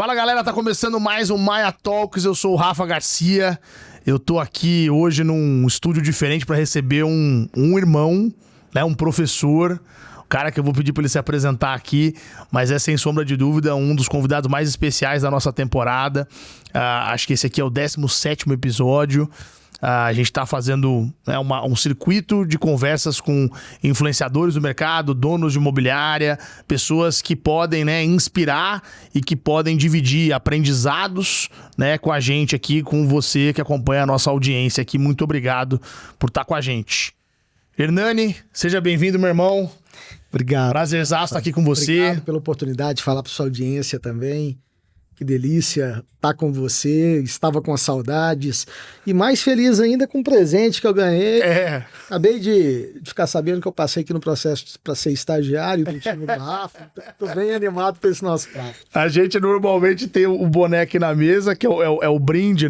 Fala galera, tá começando mais um Maia Talks, eu sou o Rafa Garcia. Eu tô aqui hoje num estúdio diferente para receber um irmão, né, um professor, o cara que eu vou pedir para ele se apresentar aqui, mas é sem sombra de dúvida um dos convidados mais especiais da nossa temporada. Acho que esse aqui é o 17º episódio. A gente está fazendo um circuito de conversas com influenciadores do mercado, donos de imobiliária, pessoas que podem, inspirar e que podem dividir aprendizados, com a gente aqui, com você que acompanha a nossa audiência aqui. Muito obrigado por estar com a gente. Hernani, seja bem-vindo, meu irmão. Obrigado. Prazerzaço estar aqui com você. Obrigado pela oportunidade de falar para sua audiência também. Que delícia estar com você, estava com saudades e mais feliz ainda com o presente que eu ganhei. Acabei de ficar sabendo que eu passei aqui no processo para ser estagiário do time do Rafa. Estou bem animado por esse nosso prato. A gente normalmente tem o boné aqui na mesa, que é o brinde,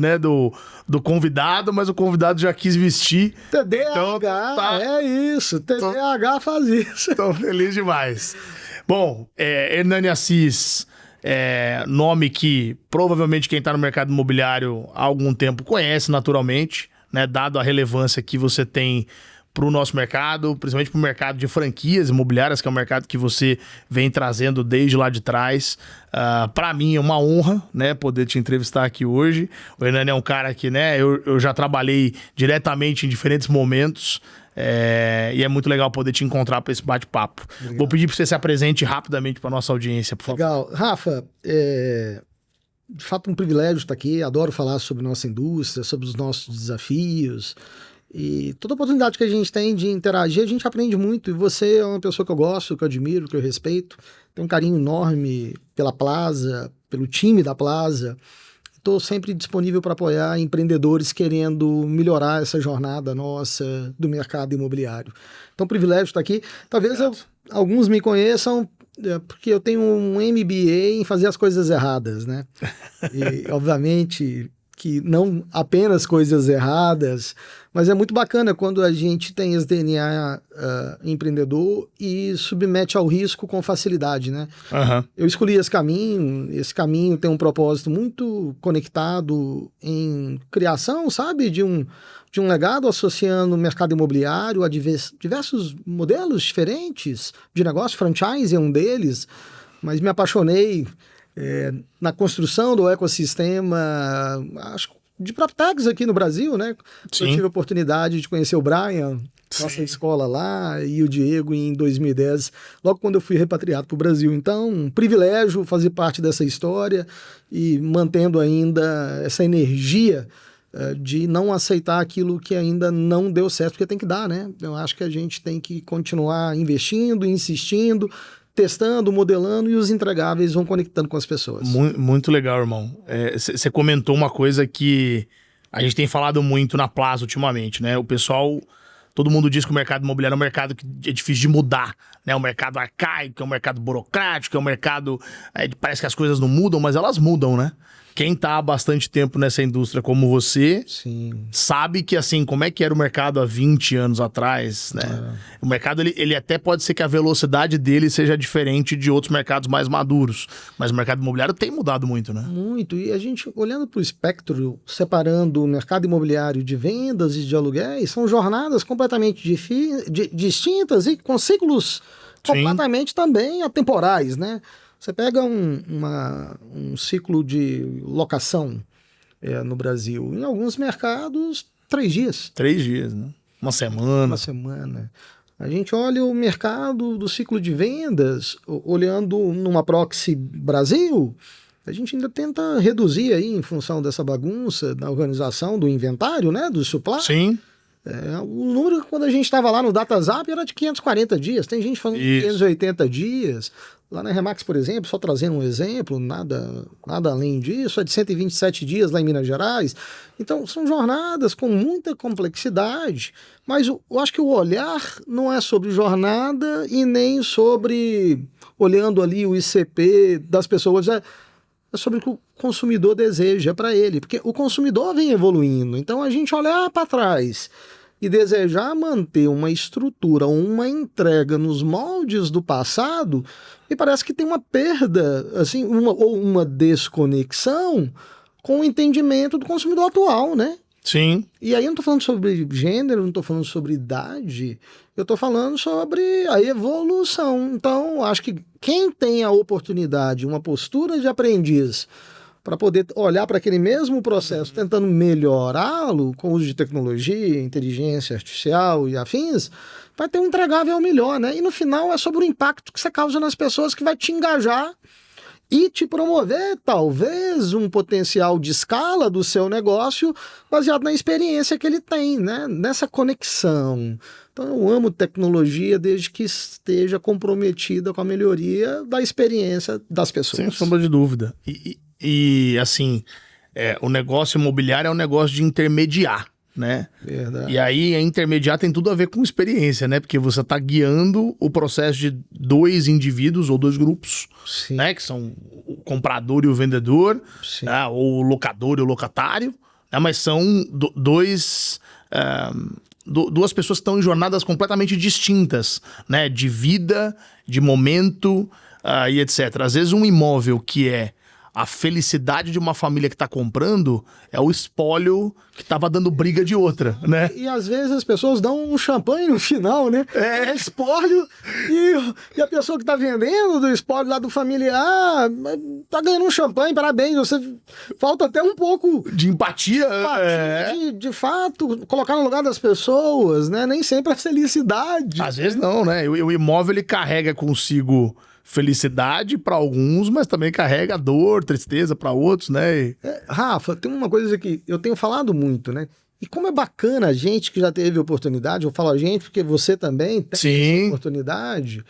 do convidado, mas o convidado já quis vestir. TDAH, então, é isso. TDAH faz isso. Estou feliz demais. Bom, Hernani Assis... nome que provavelmente quem está no mercado imobiliário há algum tempo conhece naturalmente, dado a relevância que você tem para o nosso mercado, principalmente para o mercado de franquias imobiliárias, que é um mercado que você vem trazendo desde lá de trás. Para mim é uma honra, poder te entrevistar aqui hoje. O Hernani é um cara que eu já trabalhei diretamente em diferentes momentos. E é muito legal poder te encontrar para esse bate-papo. Vou pedir para você se apresente rapidamente para nossa audiência, por favor. Legal. Rafa, de fato um privilégio estar aqui, adoro falar sobre nossa indústria, sobre os nossos desafios e toda oportunidade que a gente tem de interagir, a gente aprende muito e você é uma pessoa que eu gosto, que eu admiro, que eu respeito, tenho um carinho enorme pela Plaza, pelo time da Plaza. Estou sempre disponível para apoiar empreendedores querendo melhorar essa jornada nossa do mercado imobiliário. Então, privilégio estar aqui. Talvez alguns me conheçam porque eu tenho um MBA em fazer as coisas erradas, E, obviamente, que não apenas coisas erradas, mas é muito bacana quando a gente tem esse DNA empreendedor e submete ao risco com facilidade, Uhum. Eu escolhi esse caminho tem um propósito muito conectado em criação, sabe, de um legado associando o mercado imobiliário a diversos modelos diferentes de negócio, franchise é um deles, mas me apaixonei na construção do ecossistema, acho de PropTechs aqui no Brasil, Sim. Eu tive a oportunidade de conhecer o Brian, nossa escola lá, e o Diego em 2010, logo quando eu fui repatriado para o Brasil. Então, um privilégio fazer parte dessa história e mantendo ainda essa energia de não aceitar aquilo que ainda não deu certo, porque tem que dar, Eu acho que a gente tem que continuar investindo, insistindo, testando, modelando e os entregáveis vão conectando com as pessoas. Muito legal, irmão. Você comentou uma coisa que a gente tem falado muito na Plaza ultimamente, O pessoal, todo mundo diz que o mercado imobiliário é um mercado que é difícil de mudar, É um mercado arcaico, é um mercado burocrático, é um mercado... parece que as coisas não mudam, mas elas mudam, Quem tá há bastante tempo nessa indústria como você, Sim. sabe que, assim, como é que era o mercado há 20 anos atrás, O mercado, ele até pode ser que a velocidade dele seja diferente de outros mercados mais maduros, mas o mercado imobiliário tem mudado muito, Muito, e a gente, olhando para o espectro, separando o mercado imobiliário de vendas e de aluguéis, são jornadas completamente distintas e com ciclos completamente também atemporais, Você pega um ciclo de locação no Brasil, em alguns mercados, 3 dias. 3 dias, Uma semana. Uma semana. A gente olha o mercado do ciclo de vendas, olhando numa proxy Brasil, a gente ainda tenta reduzir aí em função dessa bagunça da organização do inventário, do supply. Sim. O número, quando a gente estava lá no DataZap, era de 540 dias. Tem gente falando de 580 dias. Lá na Remax, por exemplo, só trazendo um exemplo, nada além disso, é de 127 dias lá em Minas Gerais. Então, são jornadas com muita complexidade, mas eu acho que o olhar não é sobre jornada e nem sobre, olhando ali o ICP das pessoas, é sobre o que o consumidor deseja para ele, porque o consumidor vem evoluindo. Então, a gente olhar para trás e desejar manter uma estrutura, uma entrega nos moldes do passado, me parece que tem uma perda, assim, ou uma desconexão com o entendimento do consumidor atual, né? Sim. E aí eu não tô falando sobre gênero, não tô falando sobre idade, eu tô falando sobre a evolução. Então, acho que quem tem a oportunidade, uma postura de aprendiz, para poder olhar para aquele mesmo processo, tentando melhorá-lo com o uso de tecnologia, inteligência artificial e afins, vai ter um entregável melhor, né? E no final é sobre o impacto que você causa nas pessoas que vai te engajar e te promover, talvez, um potencial de escala do seu negócio baseado na experiência que ele tem, né? Nessa conexão. Então, eu amo tecnologia desde que esteja comprometida com a melhoria da experiência das pessoas. Sem sombra de dúvida. E assim, o negócio imobiliário é um negócio de intermediar, né? Verdade. E aí, intermediar tem tudo a ver com experiência, né? Porque você está guiando o processo de 2 indivíduos ou 2 grupos, Sim. né? Que são o comprador e o vendedor, Sim. né? Ou o locador e o locatário, né? Mas são duas pessoas que estão em jornadas completamente distintas, né? De vida, de momento e etc. Às vezes um imóvel que é a felicidade de uma família que tá comprando é o espólio que tava dando briga de outra, né? E às vezes as pessoas dão um champanhe no final, né? É espólio e a pessoa que tá vendendo do espólio lá do familiar tá ganhando um champanhe, parabéns. Você falta até um pouco de empatia, de fato, colocar no lugar das pessoas, né? Nem sempre a felicidade. Às vezes não, né? O imóvel ele carrega consigo felicidade para alguns, mas também carrega dor, tristeza para outros, né? Rafa, tem uma coisa que eu tenho falado muito, né? E como é bacana a gente que já teve oportunidade, eu falo a gente porque você também tem essa oportunidade,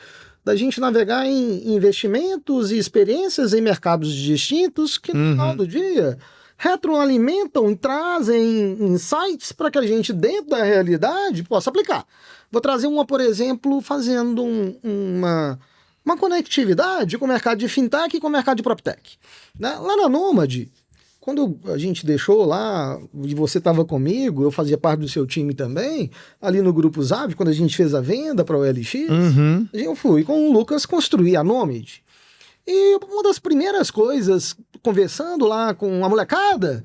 da gente navegar em investimentos e experiências em mercados distintos que no final do dia retroalimentam e trazem insights para que a gente, dentro da realidade, possa aplicar. Vou trazer uma, por exemplo, fazendo uma conectividade com o mercado de fintech e com o mercado de proptech. Né? Lá na Nômade, quando a gente deixou lá, e você estava comigo, eu fazia parte do seu time também, ali no Grupo Zap, quando a gente fez a venda para o OLX, eu fui com o Lucas construir a Nômade. E uma das primeiras coisas, conversando lá com a molecada,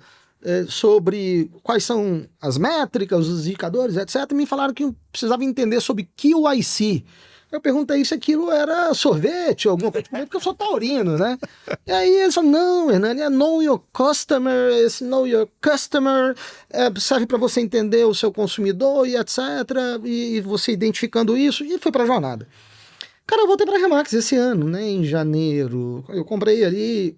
sobre quais são as métricas, os indicadores, etc., me falaram que eu precisava entender sobre QIC. Eu perguntei se aquilo era sorvete, alguma coisa, porque eu sou taurino, né? E aí eles falaram, não, Hernani, é Know Your Customer, esse Know Your Customer serve para você entender o seu consumidor e etc. E você identificando isso, e foi para a jornada. Cara, eu voltei para a Remax esse ano, né, em janeiro. Eu comprei ali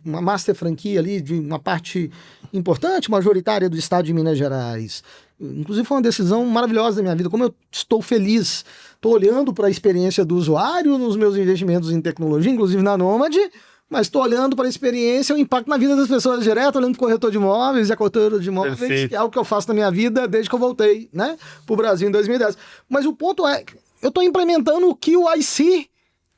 uma master franquia ali de uma parte importante, majoritária do estado de Minas Gerais. Inclusive foi uma decisão maravilhosa da minha vida, como eu estou feliz. Estou olhando para a experiência do usuário nos meus investimentos em tecnologia, inclusive na Nômade, mas estou olhando para a experiência, o impacto na vida das pessoas direto, olhando para o corretor de imóveis e a corretora de imóveis, que é algo que eu faço na minha vida desde que eu voltei, né, para o Brasil em 2010. Mas o ponto é, eu estou implementando o QIC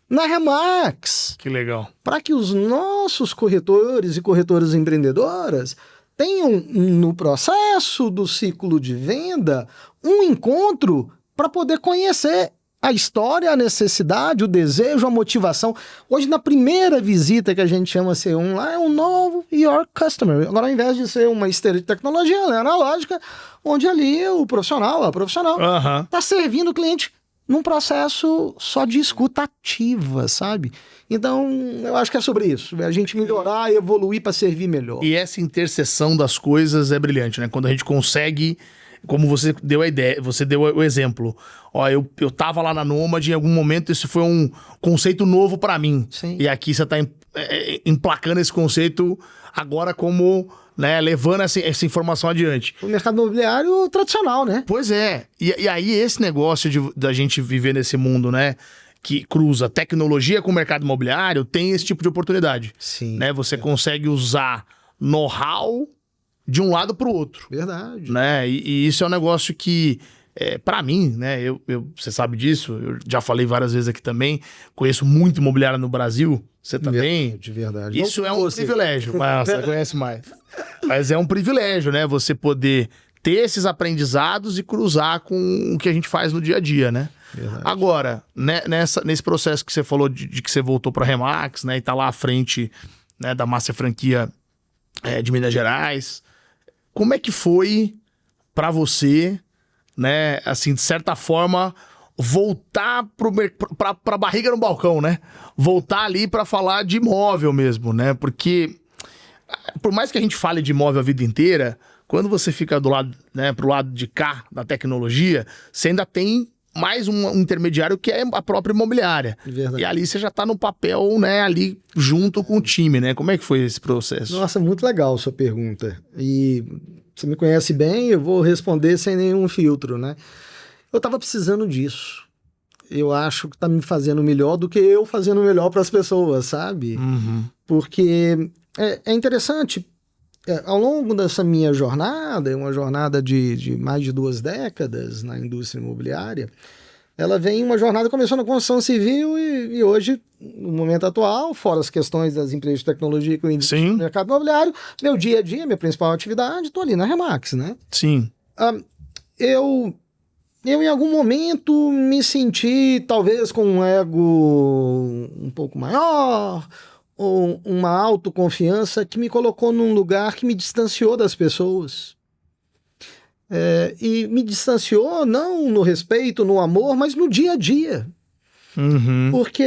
na Remax. Que legal. Para que os nossos corretores e corretoras empreendedoras tenham, no processo do ciclo de venda, um encontro para poder conhecer a história, a necessidade, o desejo, a motivação. Hoje, na primeira visita que a gente chama C1 lá, é um novo Your Customer. Agora, ao invés de ser uma esteira de tecnologia, ela é analógica, onde ali o profissional, a profissional, está servindo o cliente num processo só de escuta ativa, sabe? Então, eu acho que é sobre isso. A gente melhorar e evoluir para servir melhor. E essa interseção das coisas é brilhante, né? Quando a gente consegue, como você deu a ideia, você deu o exemplo. Ó, eu tava lá na Nômade, em algum momento isso foi um conceito novo para mim. Sim. E aqui você tá emplacando esse conceito agora como, né, levando essa informação adiante. O mercado imobiliário tradicional, né? Pois é. E aí esse negócio da gente viver nesse mundo, né, que cruza tecnologia com o mercado imobiliário, tem esse tipo de oportunidade. Sim. Né? Você consegue usar know-how de um lado para o outro. Verdade. Né? E isso é um negócio que, para mim, né, você sabe disso, eu já falei várias vezes aqui também, conheço muito imobiliário no Brasil, você também. De verdade. Isso é um privilégio, mas você conhece mais. Mas é um privilégio, né, você poder ter esses aprendizados e cruzar com o que a gente faz no dia a dia, né? Verdade. Agora, né, nesse processo que você falou de que você voltou para a Remax, né, e tá lá à frente, né, da Master Franquia de Minas Gerais, como é que foi para você, né, assim, de certa forma, voltar pra barriga no balcão, né? Voltar ali para falar de imóvel mesmo, né? Porque por mais que a gente fale de imóvel a vida inteira, quando você fica do lado, né, pro lado de cá da tecnologia, você ainda tem mais um intermediário que é a própria imobiliária. Verdade. E ali você já tá no papel, né, ali junto com o time, né? Como é que foi esse processo? Nossa, muito legal a sua pergunta. E você me conhece bem, eu vou responder sem nenhum filtro, né? Eu tava precisando disso. Eu acho que tá me fazendo melhor do que eu fazendo melhor para as pessoas, sabe? Uhum. Porque é interessante, ao longo dessa minha jornada, uma jornada de mais de 2 décadas na indústria imobiliária, ela vem uma jornada que começou na construção civil e hoje, no momento atual, fora as questões das empresas de tecnologia que eu indico no mercado imobiliário, meu dia a dia, minha principal atividade, estou ali na Remax, né? Sim. Eu em algum momento me senti talvez com um ego um pouco maior, ou uma autoconfiança que me colocou num lugar que me distanciou das pessoas. E me distanciou não no respeito, no amor, mas no dia a dia. Uhum. Porque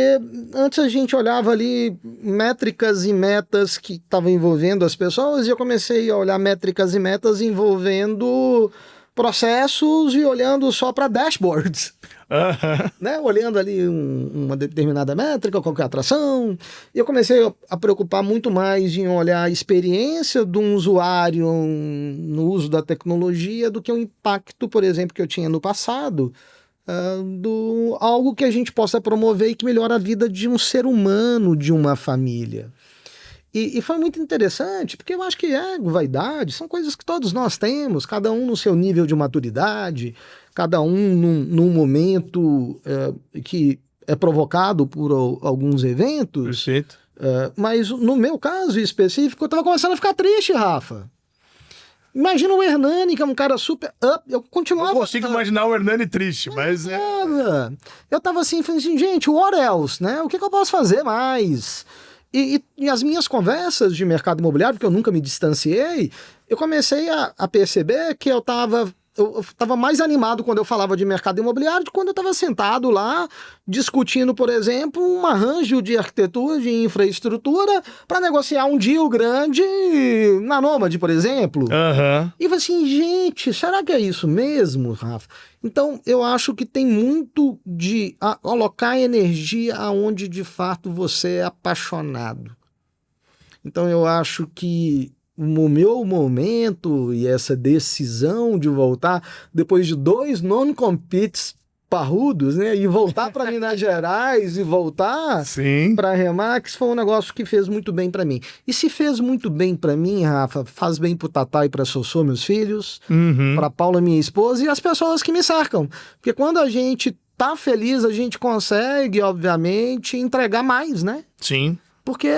antes a gente olhava ali métricas e metas que estavam envolvendo as pessoas e eu comecei a olhar métricas e metas envolvendo processos e olhando só para dashboards. Uhum. Né? Olhando ali uma determinada métrica, qualquer atração. E eu comecei a preocupar muito mais em olhar a experiência de um usuário no uso da tecnologia do que o impacto, por exemplo, que eu tinha no passado, do algo que a gente possa promover e que melhora a vida de um ser humano, de uma família. E foi muito interessante, porque eu acho que ego, vaidade, são coisas que todos nós temos, cada um no seu nível de maturidade, cada um num momento que é provocado por alguns eventos. Perfeito. Mas no meu caso específico, eu estava começando a ficar triste, Rafa. Imagina o Hernani, que é um cara super up, eu continuava... Eu consigo imaginar o Hernani triste, mas eu tava assim, falei assim, gente, what else, né? O que eu posso fazer mais? E as minhas conversas de mercado imobiliário, porque eu nunca me distanciei, eu comecei a perceber que eu estava mais animado quando eu falava de mercado imobiliário do que quando eu estava sentado lá discutindo, por exemplo, um arranjo de arquitetura, de infraestrutura para negociar um deal grande na Nômade, por exemplo. Uhum. E eu falei assim, gente, será que é isso mesmo, Rafa? Então, eu acho que tem muito de alocar energia aonde de fato você é apaixonado. Então, eu acho que o meu momento e essa decisão de voltar, depois de 2 non-competes parrudos, né? E voltar para Minas Gerais e voltar para a Remax foi um negócio que fez muito bem para mim. E se fez muito bem para mim, Rafa, faz bem para o Tatá e para Sossô, meus filhos, para Paula, minha esposa, e as pessoas que me cercam. Porque quando a gente tá feliz, a gente consegue, obviamente, entregar mais, né? Sim. Porque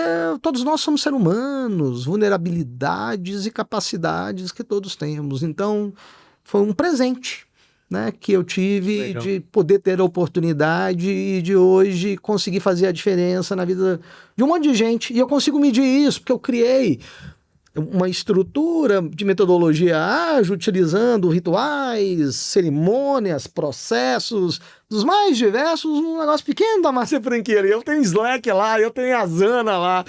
todos nós somos seres humanos, vulnerabilidades e capacidades que todos temos. Então, foi um presente, né, que eu tive. Legal. De poder ter a oportunidade e de hoje conseguir fazer a diferença na vida de um monte de gente. E eu consigo medir isso, porque eu criei uma estrutura de metodologia ágil, utilizando rituais, cerimônias, processos dos mais diversos, um negócio pequeno da Master Franquia. Eu tenho Slack lá, eu tenho Asana lá,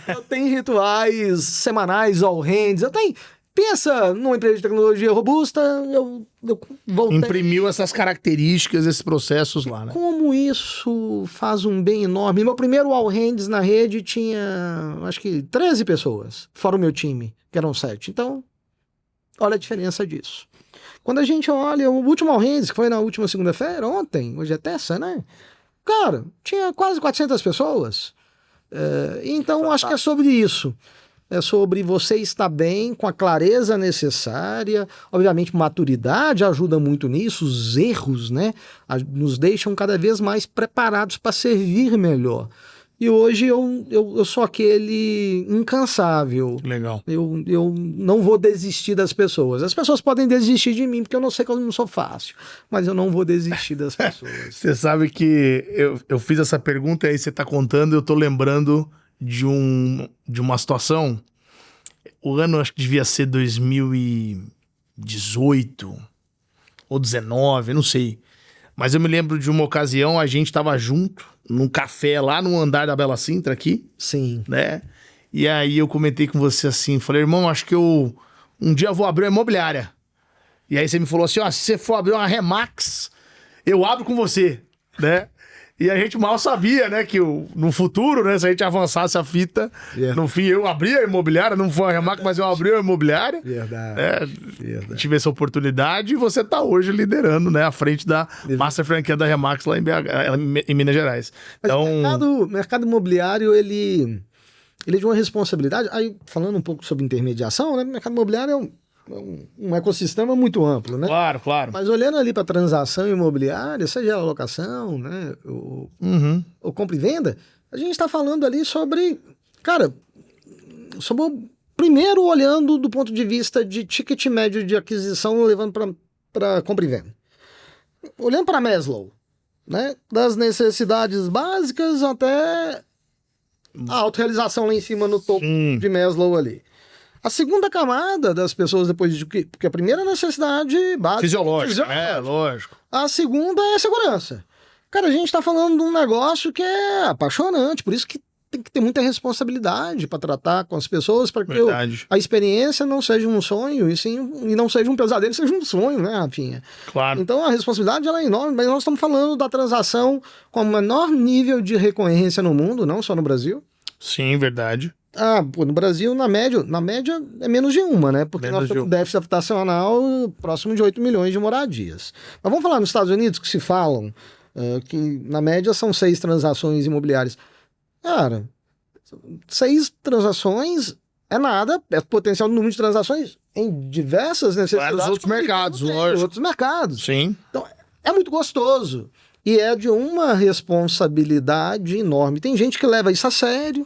eu tenho rituais semanais, all hands, eu tenho... Pensa numa empresa de tecnologia robusta, eu voltei... Imprimiu essas características, esses processos lá, né? Como isso faz um bem enorme. Meu primeiro All Hands na rede tinha, acho que 13 pessoas, fora o meu time, que eram 7. Então, olha a diferença disso. Quando a gente olha o último All Hands, que foi na última segunda-feira, ontem, hoje é terça, né? Cara, tinha quase 400 pessoas. Então, acho que é sobre isso. É sobre você estar bem, com a clareza necessária. Obviamente, maturidade ajuda muito nisso. Os erros, né, nos deixam cada vez mais preparados para servir melhor. E hoje eu sou aquele incansável. Legal. Eu não vou desistir das pessoas. As pessoas podem desistir de mim, porque eu não sei que eu não sou fácil. Mas eu não vou desistir das pessoas. Você sabe que eu fiz essa pergunta e aí você tá contando, eu tô lembrando de uma situação. O ano acho que devia ser 2018 ou 19, não sei. Mas eu me lembro de uma ocasião, a gente tava junto num café lá no andar da Bela Sintra aqui. Sim. Né? E aí eu comentei com você assim, falei, irmão, acho que um dia eu vou abrir uma imobiliária. E aí você me falou assim, ó, se você for abrir uma Remax, eu abro com você, né? E a gente mal sabia, né, que no futuro, né, se a gente avançasse a fita, no fim eu abri a imobiliária, não foi a Remax, mas eu abri a imobiliária. Verdade. Tive essa oportunidade e você tá hoje liderando, né, à frente da Master Franquia da Remax lá em Minas Gerais. Então, o mercado imobiliário, ele é de uma responsabilidade. Aí, falando um pouco sobre intermediação, né, o mercado imobiliário é um ecossistema muito amplo, né? Claro, claro. Mas olhando ali para transação imobiliária, seja a locação, né, ou compra e venda, a gente está falando ali sobre, cara, primeiro olhando do ponto de vista de ticket médio de aquisição, levando para compra e venda. Olhando para Maslow, né, das necessidades básicas até a autorrealização lá em cima no topo de Maslow ali. A segunda camada das pessoas depois de que... Porque a primeira é necessidade básica. Fisiológica, lógico. A segunda é segurança. Cara, a gente tá falando de um negócio que é apaixonante, por isso que tem que ter muita responsabilidade para tratar com as pessoas, para que a experiência não seja um sonho, e não seja um pesadelo, seja um sonho, né, Rafinha? Claro. Então a responsabilidade ela é enorme, mas nós estamos falando da transação com o menor nível de recorrência no mundo, não só no Brasil. Sim, verdade. No Brasil, na média é menos de uma, né? Porque nós temos déficit habitacional próximo de 8 milhões de moradias. Mas vamos falar nos Estados Unidos, que se falam que na média são 6 transações imobiliárias. Cara, 6 transações é nada, é potencial número de transações em diversas necessidades. Vários outros mercados, lógico. Outros mercados. Sim. Então, é muito gostoso. E é de uma responsabilidade enorme. Tem gente que leva isso a sério,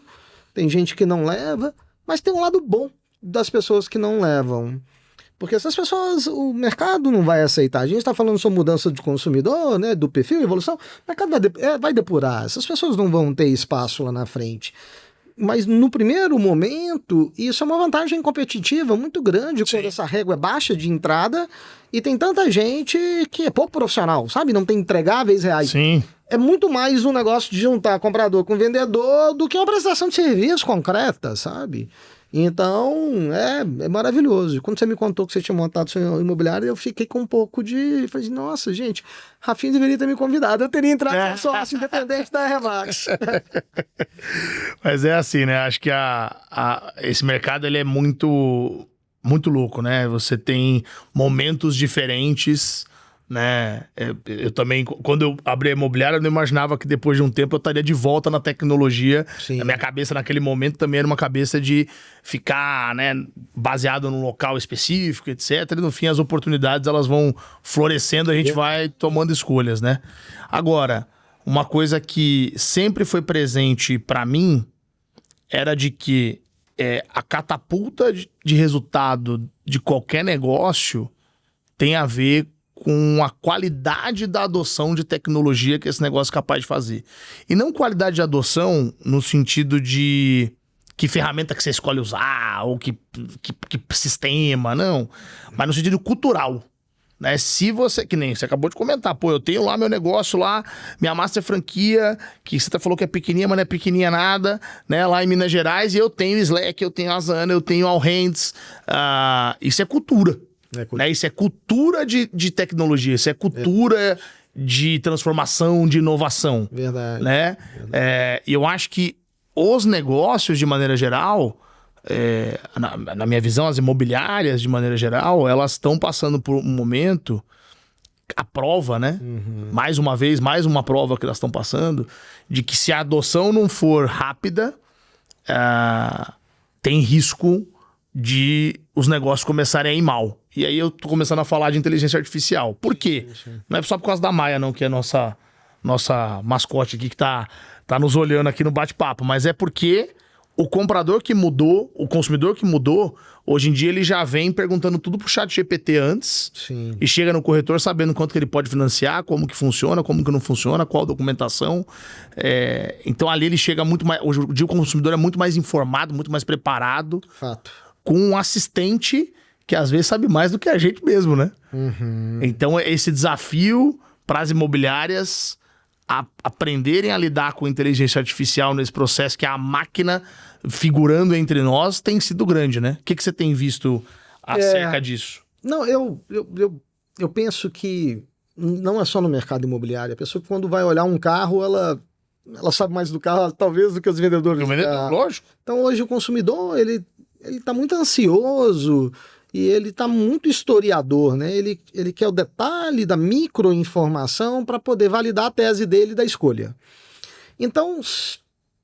tem gente que não leva, mas tem um lado bom das pessoas que não levam. Porque essas pessoas, o mercado não vai aceitar. A gente está falando sobre mudança de consumidor, né, do perfil, evolução. O mercado vai depurar. Essas pessoas não vão ter espaço lá na frente. Mas no primeiro momento, isso é uma vantagem competitiva muito grande, quando essa régua é baixa de entrada e tem tanta gente que é pouco profissional, sabe? Não tem entregáveis reais. Sim. É muito mais um negócio de juntar comprador com vendedor do que uma prestação de serviço concreta, sabe? Então, é maravilhoso. Quando você me contou que você tinha montado seu imobiliário, eu fiquei com um pouco de... Falei, nossa, gente, Rafinha deveria ter me convidado. Eu teria entrado como sócio independente da Remax. Mas é assim, né? Acho que esse mercado ele é muito, muito louco, né? Você tem momentos diferentes, né? Eu também, quando eu abri a imobiliária, eu não imaginava que depois de um tempo eu estaria de volta na tecnologia. Sim. A minha cabeça naquele momento também era uma cabeça de ficar, né, baseado num local específico, etc. E no fim as oportunidades elas vão florescendo, a gente vai tomando escolhas, né? Agora, uma coisa que sempre foi presente para mim era de que a catapulta de resultado de qualquer negócio tem a ver com a qualidade da adoção de tecnologia que esse negócio é capaz de fazer. E não qualidade de adoção no sentido de que ferramenta que você escolhe usar, ou que sistema, não. Mas no sentido cultural. Né? Se você, que nem você acabou de comentar, eu tenho lá meu negócio lá, minha Master Franquia, que você falou que é pequenininha, mas não é pequenininha nada, né? Lá em Minas Gerais, e eu tenho Slack, eu tenho Asana, eu tenho All Hands. Isso é cultura. Né? Isso é cultura de tecnologia, isso é cultura de transformação, de inovação. Verdade. Né? E eu acho que os negócios, de maneira geral, na minha visão, as imobiliárias, de maneira geral, elas estão passando por um momento, a prova, né? Mais uma vez, mais uma prova que elas estão passando, de que se a adoção não for rápida, tem risco de os negócios começarem a ir mal. E aí eu tô começando a falar de inteligência artificial. Por quê? Não é só por causa da Maia, não, que é a nossa mascote aqui que tá tá nos olhando aqui no bate-papo, mas é porque o comprador que mudou, o consumidor que mudou, hoje em dia ele já vem perguntando tudo pro chat GPT antes. Sim. E chega no corretor sabendo quanto que ele pode financiar, como que funciona, como que não funciona, qual documentação. Então ali ele chega muito mais... Hoje em dia o consumidor é muito mais informado, muito mais preparado. Fato. Com um assistente que às vezes sabe mais do que a gente mesmo, né? Então esse desafio para as imobiliárias aprenderem a lidar com inteligência artificial nesse processo, que é a máquina figurando entre nós, tem sido grande, né? O que você tem visto acerca disso? Não, eu penso que não é só no mercado imobiliário. A pessoa que quando vai olhar um carro, ela sabe mais do carro, talvez, do que os vendedores. Lógico. Então hoje o consumidor, ele tá muito ansioso e ele tá muito historiador, né? Ele quer o detalhe da microinformação para poder validar a tese dele da escolha. Então,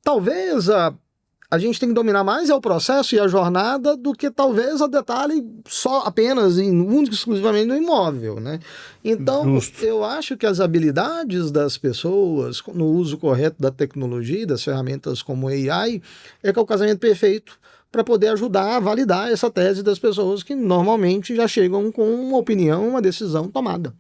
talvez a gente tem que dominar mais o processo e a jornada do que talvez o detalhe só apenas único exclusivamente no imóvel, né? Então, eu acho que as habilidades das pessoas no uso correto da tecnologia, das ferramentas como AI, é que é o casamento perfeito para poder ajudar a validar essa tese das pessoas que normalmente já chegam com uma opinião, uma decisão tomada.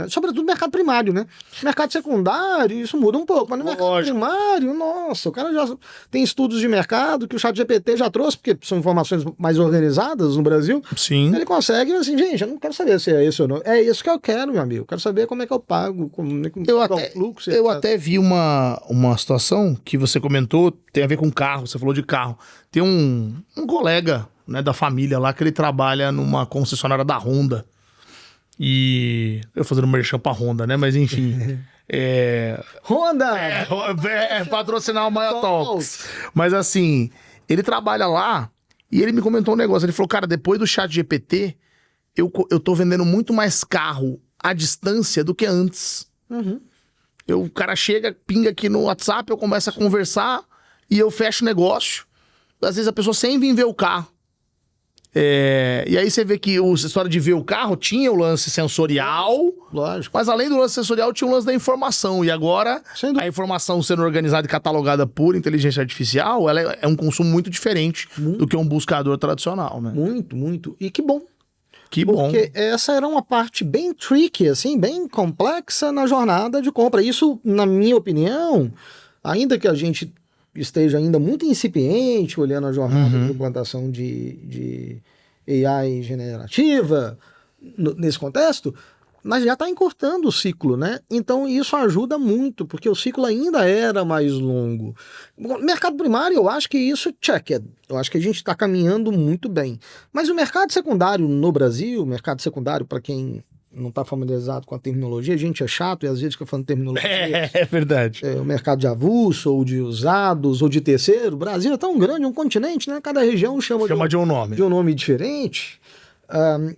Sobretudo no mercado primário, né? Mercado secundário, isso muda um pouco, mas no mercado primário, nossa, o cara já tem estudos de mercado que o ChatGPT já trouxe, porque são informações mais organizadas no Brasil. Sim. Ele consegue, assim, gente, eu não quero saber se é esse ou não. É isso que eu quero, meu amigo. Eu quero saber como é que eu pago, como é que o fluxo. Eu até vi uma situação que você comentou, tem a ver com carro, você falou de carro. Tem um colega, né, da família lá que ele trabalha numa concessionária da Honda. E eu fazendo merchan pra Honda, né? Mas enfim. Honda! Patrocinar o Maia Talks. Mas assim, ele trabalha lá e ele me comentou um negócio. Ele falou, cara, depois do chat GPT, eu tô vendendo muito mais carro à distância do que antes. O cara chega, pinga aqui no WhatsApp, eu começo a conversar e eu fecho o negócio. Às vezes a pessoa sem vir ver o carro. E aí você vê que a história de ver o carro tinha o lance sensorial, lógico, mas além do lance sensorial tinha o lance da informação, e agora a informação sendo organizada e catalogada por inteligência artificial, ela é um consumo muito diferente do que um buscador tradicional, né? Muito, muito, e que bom. Que bom. Porque essa era uma parte bem tricky, assim, bem complexa na jornada de compra. Isso, na minha opinião, ainda que a gente esteja ainda muito incipiente, olhando a jornada de implantação de AI generativa, nesse contexto, mas já está encurtando o ciclo, né? Então isso ajuda muito, porque o ciclo ainda era mais longo. Mercado primário, eu acho que isso checked. Eu acho que a gente está caminhando muito bem. Mas o mercado secundário no Brasil, mercado secundário, para quem não está familiarizado com a terminologia, a gente é chato e às vezes fica falando terminologia. É verdade. O mercado de avulso, ou de usados, ou de terceiro. O Brasil é tão grande, é um continente, né? Cada região chama de um nome. De um nome diferente.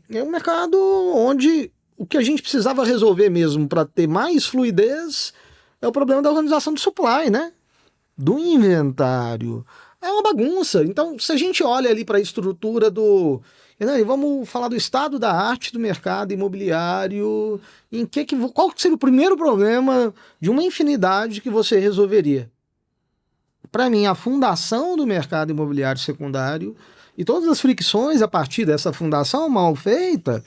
É um mercado onde o que a gente precisava resolver mesmo para ter mais fluidez é o problema da organização do supply, né? Do inventário. É uma bagunça. Então, se a gente olha ali para a estrutura do... Vamos falar do estado da arte do mercado imobiliário. Qual seria o primeiro problema de uma infinidade que você resolveria? Para mim, a fundação do mercado imobiliário secundário e todas as fricções a partir dessa fundação mal feita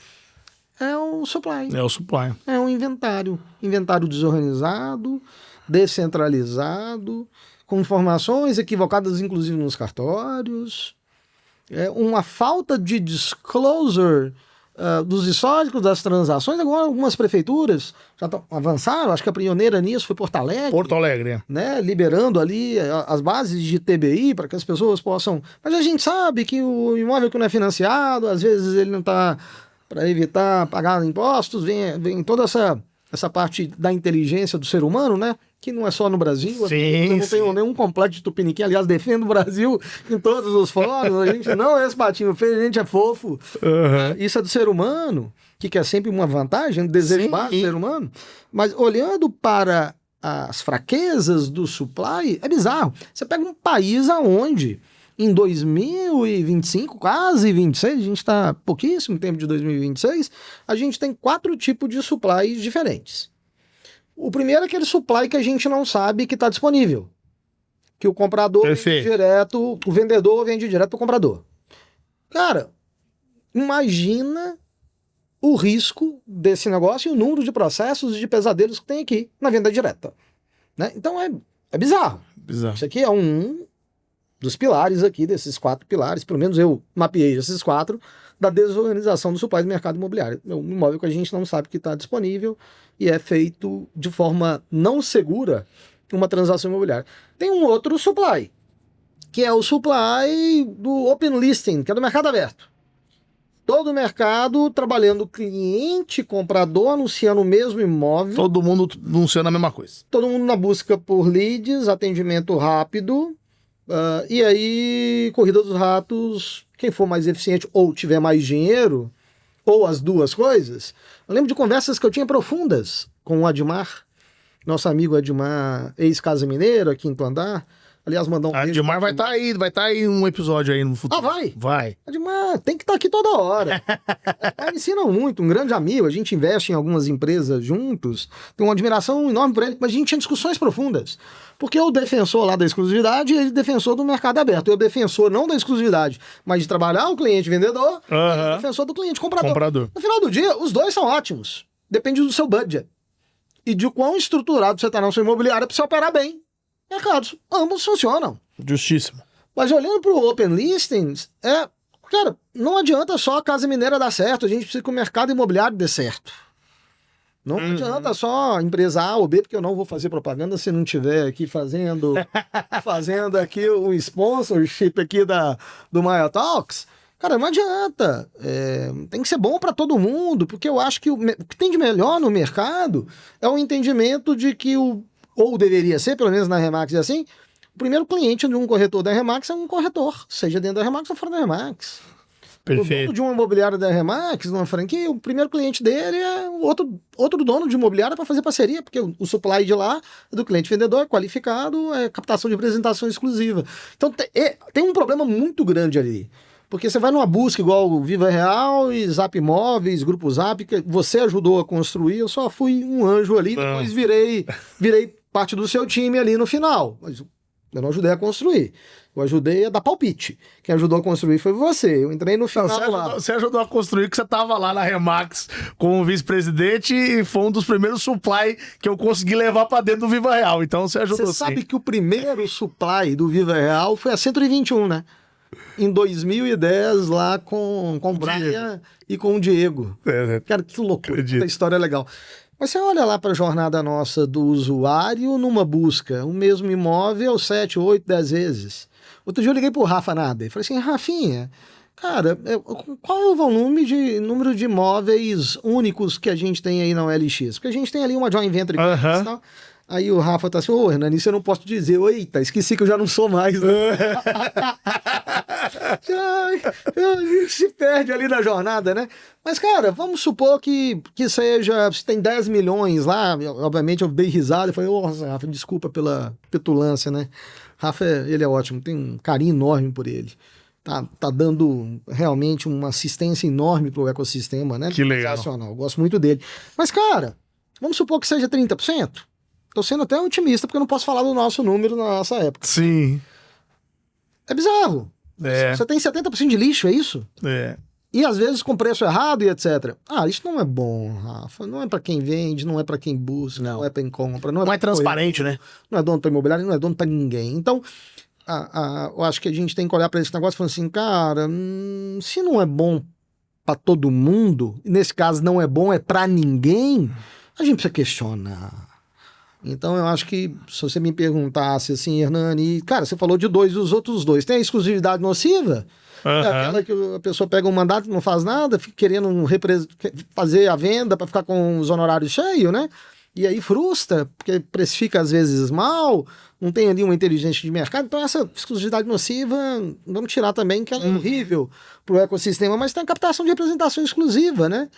é o supply. É o supply. É um inventário. Inventário desorganizado, descentralizado, com informações equivocadas, inclusive nos cartórios. Uma falta de disclosure dos históricos das transações. Agora algumas prefeituras já avançaram, acho que a pioneira nisso foi Porto Alegre. Porto Alegre. Né, liberando ali as bases de TBI para que as pessoas possam... Mas a gente sabe que o imóvel que não é financiado, às vezes ele não está para evitar pagar impostos, vem toda essa parte da inteligência do ser humano, né? Que não é só no Brasil. Sim, eu não tenho nenhum complexo de tupiniquim. Aliás, defendo o Brasil em todos os fóruns. A gente não é esse patinho feio, a gente é fofo. Isso é do ser humano, que é sempre uma vantagem, desejo básico do ser humano. Mas olhando para as fraquezas do supply, é bizarro. Você pega um país aonde, em 2025, quase 26, a gente está pouquíssimo tempo de 2026, a gente tem 4 tipos de supplies diferentes. O primeiro é aquele supply que a gente não sabe que está disponível. Que o comprador vende direto, o vendedor vende direto para o comprador. Cara, imagina o risco desse negócio e o número de processos e de pesadelos que tem aqui na venda direta. Né? Então é bizarro. Isso aqui é um dos pilares aqui, desses 4 pilares, pelo menos eu mapeei esses 4, da desorganização do supply do mercado imobiliário. É um imóvel que a gente não sabe que está disponível e é feito de forma não segura uma transação imobiliária. Tem um outro supply, que é o supply do open listing, que é do mercado aberto. Todo o mercado trabalhando cliente, comprador, anunciando o mesmo imóvel. Todo mundo anunciando a mesma coisa. Todo mundo na busca por leads, atendimento rápido. E aí, corrida dos ratos, quem for mais eficiente ou tiver mais dinheiro, ou as duas coisas. Eu lembro de conversas que eu tinha profundas com o Admar, nosso amigo Admar, ex-Casa Mineira, Quinto Andar. Aliás, mandar um beijo. Admar vai estar aí um episódio aí no futuro. Vai? Vai. Admar tem que estar aqui toda hora. Ele ensina muito, um grande amigo, a gente investe em algumas empresas juntos, tenho uma admiração enorme por ele, mas a gente tinha discussões profundas. Porque eu defensor lá da exclusividade e ele defensor do mercado aberto. Eu defensor não da exclusividade, mas de trabalhar o cliente vendedor, e defensor do cliente comprador. No final do dia, os dois são ótimos. Depende do seu budget. E de quão estruturado você está na sua imobiliária para você operar bem. Mercados, ambos funcionam. Justíssimo. Mas olhando para o Open Listings, cara, não adianta só a Casa Mineira dar certo, a gente precisa que o mercado imobiliário dê certo. Não adianta só empresa A ou B, porque eu não vou fazer propaganda se não tiver aqui fazendo aqui o sponsorship aqui do Maya Talks. Cara, não adianta. Tem que ser bom para todo mundo, porque eu acho que o que tem de melhor no mercado é o entendimento de que ou deveria ser, pelo menos na Remax é assim, o primeiro cliente de um corretor da Remax é um corretor, seja dentro da Remax ou fora da Remax. Perfeito. O dono de uma imobiliária da Remax, numa franquia, o primeiro cliente dele é outro dono de imobiliária para fazer parceria, porque o supply de lá é do cliente vendedor, é qualificado, é captação de apresentação exclusiva. Então tem um problema muito grande ali. Porque você vai numa busca igual o Viva Real e Zap Imóveis, Grupo Zap, que você ajudou a construir, eu só fui um anjo ali, depois virei parte do seu time ali no final. Mas eu não ajudei a construir. Eu ajudei a dar palpite. Quem ajudou a construir foi você. Eu entrei no final lá. Você ajudou a construir, que você estava lá na Remax como vice-presidente e foi um dos primeiros supply que eu consegui levar para dentro do Viva Real. Então você ajudou. Você sabe que o primeiro supply do Viva Real foi a 121, né? Em 2010, lá com o Brian e com o Diego. Cara, que loucura. Essa história é legal. Mas você olha lá para a jornada nossa do usuário numa busca, o mesmo imóvel 7, 8, 10 vezes. Outro dia eu liguei pro Rafa Nada e falei assim, Rafinha, cara, qual é o número de imóveis únicos que a gente tem aí na OLX? Porque a gente tem ali uma joint venture e tal. Aí o Rafa tá assim, Hernani, isso eu não posso te dizer. Eita, esqueci que eu já não sou mais, né? Se perde ali na jornada, né? Mas, cara, vamos supor que seja, se tem 10 milhões lá, obviamente eu dei risada e falei, Rafa, desculpa pela petulância, né? Rafa, ele é ótimo, tem um carinho enorme por ele. Tá dando realmente uma assistência enorme pro ecossistema, né? Que legal. Eu gosto muito dele. Mas, cara, vamos supor que seja 30%. Tô sendo até otimista, porque eu não posso falar do nosso número na nossa época. Sim. É bizarro. Você tem 70% de lixo, é isso? E às vezes com preço errado e etc. Isso não é bom, Rafa. Não é pra quem vende, não é pra quem busca, não é pra quem compra. Não é transparente, né? Não é dono pra imobiliário, não é dono pra ninguém. Então, eu acho que a gente tem que olhar pra esse negócio e falar assim, cara, se não é bom pra todo mundo, e nesse caso não é bom, é pra ninguém, a gente precisa questionar. Então eu acho que se você me perguntasse assim, Hernani, cara, você falou de os outros dois, tem a exclusividade nociva? É aquela que a pessoa pega um mandato e não faz nada, fica querendo fazer a venda para ficar com os honorários cheios, né? E aí frustra, porque precifica às vezes mal, não tem ali uma inteligência de mercado. Então essa exclusividade nociva, vamos tirar também, que ela é horrível para o ecossistema, mas tem a captação de representação exclusiva, né?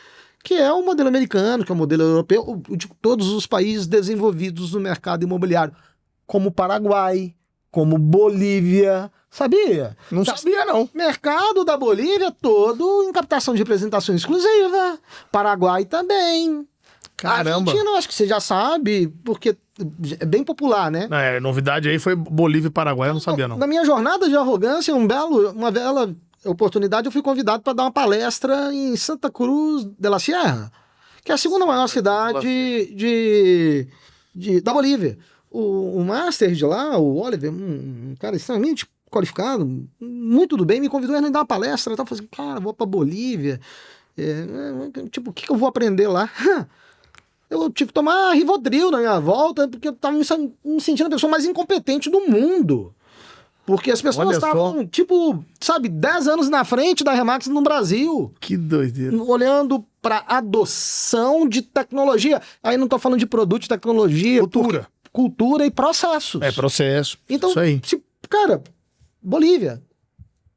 Que é o modelo americano, que é o modelo europeu, de todos os países desenvolvidos no mercado imobiliário, como Paraguai, como Bolívia, sabia? Não sabia, não. Mercado da Bolívia todo em captação de representação exclusiva, Paraguai também. Caramba. A Argentina, eu acho que você já sabe, porque é bem popular, né? Novidade aí foi Bolívia e Paraguai, eu não sabia, não. Na minha jornada de arrogância, uma bela oportunidade, eu fui convidado para dar uma palestra em Santa Cruz de la Sierra, que é a segunda maior cidade da Bolívia. O master de lá, o Oliver, um cara extremamente qualificado, muito do bem, me convidou a dar uma palestra. Eu tava falando, cara, vou para Bolívia. Tipo, o que eu vou aprender lá? Eu tive que tomar Rivotril na minha volta, porque eu tava me sentindo a pessoa mais incompetente do mundo. Porque as pessoas estavam, tipo, sabe, 10 anos na frente da Remax no Brasil. Que doideira. Olhando para adoção de tecnologia. Aí não tô falando de produto de tecnologia. Cultura e processos. Processo. Então, isso aí. Cara, Bolívia,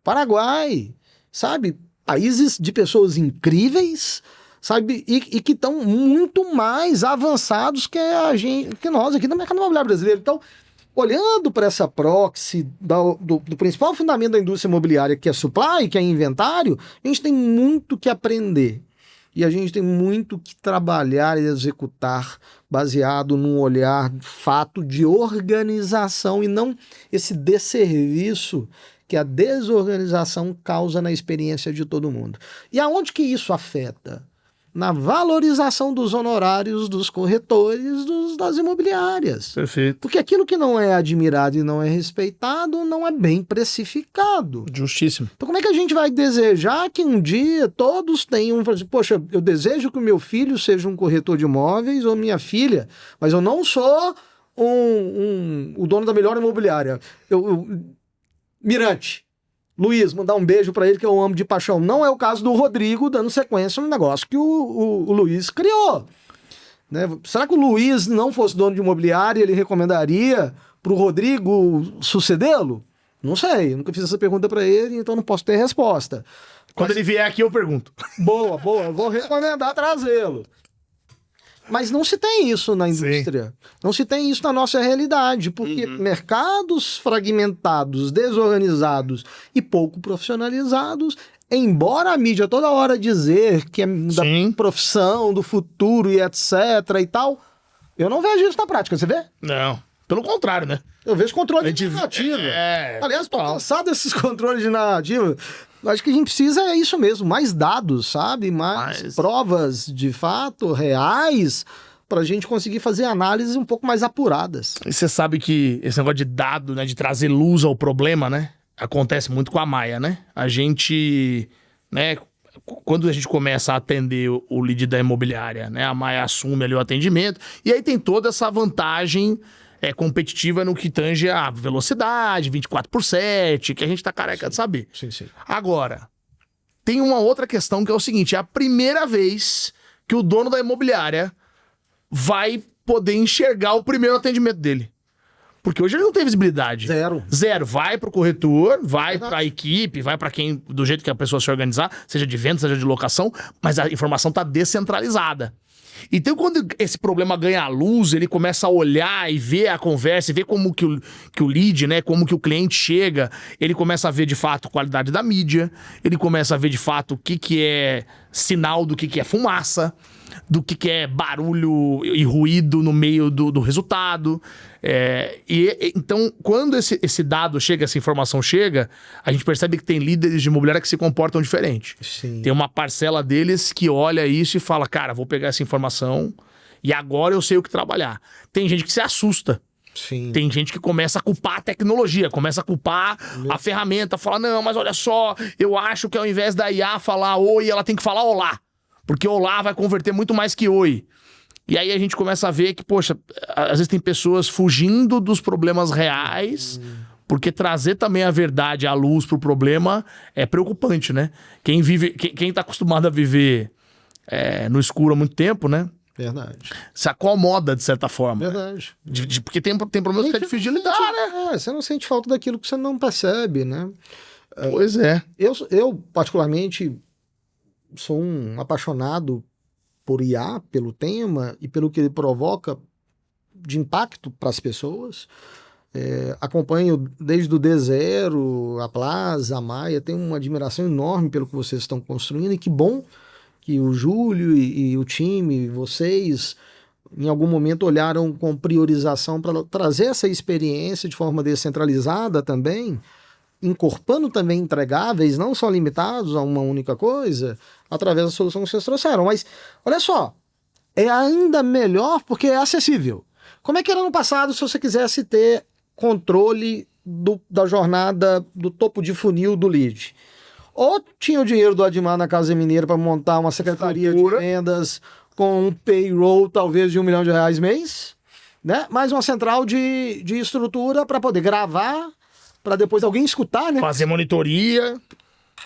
Paraguai, sabe? Países de pessoas incríveis, sabe? E que estão muito mais avançados que nós aqui no mercado imobiliário brasileiro. Então, olhando para essa proxy do principal fundamento da indústria imobiliária, que é supply, que é inventário, a gente tem muito que aprender. E a gente tem muito que trabalhar e executar baseado num olhar fato de organização e não esse desserviço que a desorganização causa na experiência de todo mundo. E aonde que isso afeta? Na valorização dos honorários dos corretores das imobiliárias. Perfeito. Porque aquilo que não é admirado e não é respeitado não é bem precificado. Justíssimo. Então como é que a gente vai desejar que um dia todos tenham... Poxa, eu desejo que o meu filho seja um corretor de imóveis ou minha filha, mas eu não sou o dono da melhor imobiliária. Mirante. Luiz, mandar um beijo pra ele que eu amo de paixão. Não é o caso do Rodrigo dando sequência no negócio que o Luiz criou. Né? Será que o Luiz não fosse dono de imobiliária, ele recomendaria pro Rodrigo sucedê-lo? Não sei, eu nunca fiz essa pergunta pra ele, então não posso ter resposta. Quando ele vier aqui eu pergunto. Boa, vou recomendar trazê-lo. Mas não se tem isso na indústria. Sim. Não se tem isso na nossa realidade, porque mercados fragmentados, desorganizados e pouco profissionalizados, embora a mídia toda hora dizer que é da profissão, do futuro e etc e tal, eu não vejo isso na prática, você vê? Não, pelo contrário, né? Eu vejo controle de narrativa. Aliás, tô cansado desses controles de narrativa. Acho que a gente precisa é isso mesmo, mais dados, sabe? Mais provas de fato reais para a gente conseguir fazer análises um pouco mais apuradas. E você sabe que esse negócio de dado, né, de trazer luz ao problema, né, acontece muito com a Maia, né? A gente, né, quando a gente começa a atender o lead da imobiliária, né, a Maia assume ali o atendimento e aí tem toda essa vantagem competitiva no que tange a velocidade, 24/7, que a gente tá careca de saber. Sim. Agora, tem uma outra questão que é o seguinte, é a primeira vez que o dono da imobiliária vai poder enxergar o primeiro atendimento dele. Porque hoje ele não tem visibilidade. Zero. Vai pro corretor, vai pra equipe, vai pra quem, do jeito que a pessoa se organizar, seja de venda, seja de locação, mas a informação tá descentralizada. Então, quando esse problema ganha luz, ele começa a olhar e ver a conversa, e ver como que o lead, né, como que o cliente chega, ele começa a ver de fato a qualidade da mídia, ele começa a ver de fato o que é sinal do que é fumaça, do que é barulho e ruído no meio do resultado. Então, quando esse dado chega, essa informação chega, a gente percebe que tem líderes de imobiliária que se comportam diferente. Sim. Tem uma parcela deles que olha isso e fala, cara, vou pegar essa informação e agora eu sei o que trabalhar. Tem gente que se assusta. Sim. Tem gente que começa a culpar a tecnologia, começa a culpar a ferramenta, fala, não, mas olha só, eu acho que ao invés da IA falar oi, ela tem que falar olá. Porque olá vai converter muito mais que oi. E aí a gente começa a ver que, poxa, às vezes tem pessoas fugindo dos problemas reais, porque trazer também a verdade à luz pro problema é preocupante, né? Quem tá acostumado a viver no escuro há muito tempo, né? Verdade. Se acomoda, de certa forma. Verdade. Porque tem problemas que é difícil de lidar, né? Você não sente falta daquilo que você não percebe, né? Pois é. Eu particularmente, sou um apaixonado por IA, pelo tema e pelo que ele provoca de impacto para as pessoas. Acompanho desde o D0, a Plaza, a Maia, tenho uma admiração enorme pelo que vocês estão construindo e que bom que o Júlio e o time, vocês, em algum momento olharam com priorização para trazer essa experiência de forma descentralizada também, incorporando também entregáveis, não só limitados a uma única coisa, através da solução que vocês trouxeram. Mas, olha só, é ainda melhor porque é acessível. Como é que era no passado se você quisesse ter controle da jornada do topo de funil do lead? Ou tinha o dinheiro do Admar na Casa Mineira para montar uma secretaria de vendas com um payroll talvez de R$1 milhão mês, né? Mais uma central de estrutura para poder gravar, para depois alguém escutar, né? Fazer monitoria.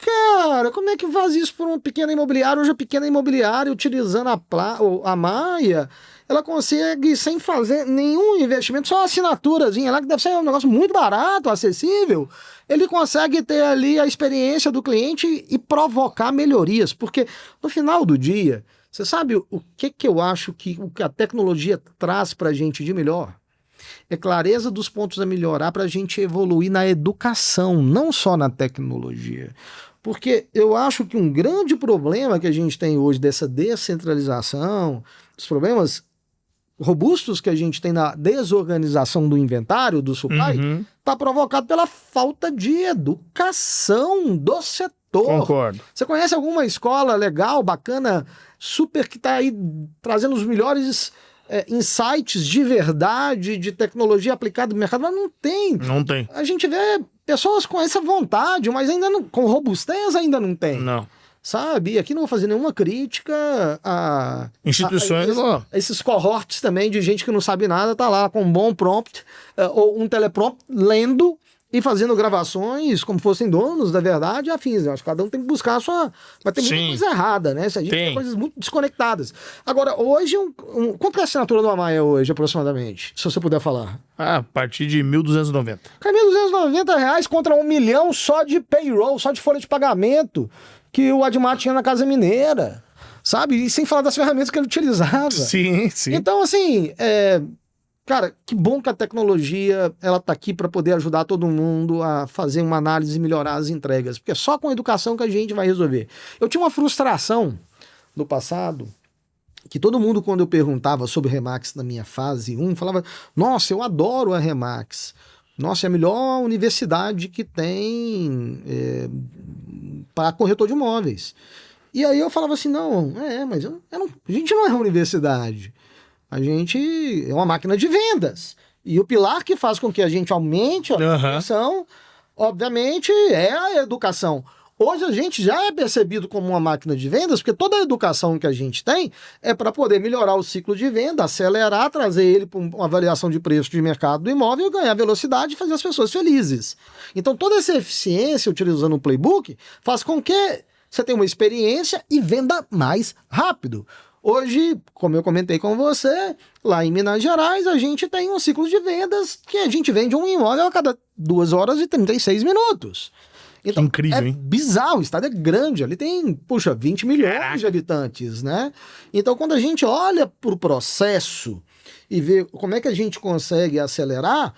Cara, como é que faz isso por uma pequena imobiliária? Hoje a pequena imobiliária, utilizando a Maia, ela consegue, sem fazer nenhum investimento, só uma assinaturazinha lá, que deve ser um negócio muito barato, acessível, ele consegue ter ali a experiência do cliente e provocar melhorias. Porque no final do dia, você sabe o que eu acho que a tecnologia traz pra gente de melhor? É clareza dos pontos a melhorar para a gente evoluir na educação, não só na tecnologia. Porque eu acho que um grande problema que a gente tem hoje dessa descentralização, os problemas robustos que a gente tem na desorganização do inventário, do supply, está provocado pela falta de educação do setor. Concordo. Você conhece alguma escola legal, bacana, super, que está aí trazendo os melhores insights de verdade, de tecnologia aplicada no mercado? Mas não tem. Não tem. A gente vê pessoas com essa vontade, mas ainda não, com robustez ainda não tem. Não. Sabe? E aqui não vou fazer nenhuma crítica a instituições, esses cohorts também de gente que não sabe nada, tá lá com um bom prompt, ou um teleprompt, lendo e fazendo gravações como fossem donos da verdade e afins. Eu acho que cada um tem que buscar a sua... Mas tem muita coisa errada, né? Se a gente tem coisas muito desconectadas. Agora, hoje, quanto é a assinatura do Amaya hoje, aproximadamente? Se você puder falar. A partir de R$1.290. Cara, R$1.290 contra R$1 milhão só de payroll, só de folha de pagamento que o Admar tinha na Casa Mineira, sabe? E sem falar das ferramentas que ele utilizava. Sim, sim. Então, assim, cara, que bom que a tecnologia ela tá aqui para poder ajudar todo mundo a fazer uma análise e melhorar as entregas, porque é só com a educação que a gente vai resolver. Eu tinha uma frustração no passado, que todo mundo, quando eu perguntava sobre Remax na minha fase 1, falava, nossa, eu adoro a Remax. Nossa, é a melhor universidade que tem para corretor de imóveis. E aí eu falava assim, não, mas a gente não é uma universidade. A gente é uma máquina de vendas. E o pilar que faz com que a gente aumente a educação, obviamente, é a educação. Hoje a gente já é percebido como uma máquina de vendas, porque toda a educação que a gente tem é para poder melhorar o ciclo de venda, acelerar, trazer ele para uma avaliação de preço de mercado do imóvel, ganhar velocidade e fazer as pessoas felizes. Então toda essa eficiência, utilizando o playbook, faz com que você tenha uma experiência e venda mais rápido. Hoje, como eu comentei com você, lá em Minas Gerais, a gente tem um ciclo de vendas que a gente vende um imóvel a cada 2 horas e 36 minutos. Então, incrível, hein? Bizarro, o estado é grande, ali tem, 20 milhões de habitantes, né? Então, quando a gente olha para o processo e vê como é que a gente consegue acelerar,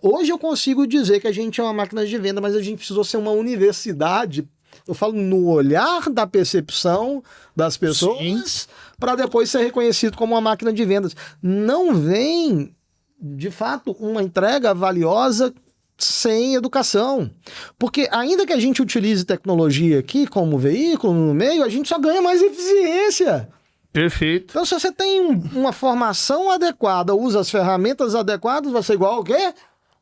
hoje eu consigo dizer que a gente é uma máquina de venda, mas a gente precisou ser uma universidade, eu falo no olhar da percepção das pessoas, para depois ser reconhecido como uma máquina de vendas. Não vem, de fato, uma entrega valiosa sem educação. Porque ainda que a gente utilize tecnologia aqui como veículo no meio, a gente só ganha mais eficiência. Perfeito. Então, se você tem uma formação adequada, usa as ferramentas adequadas, vai ser igual ao quê?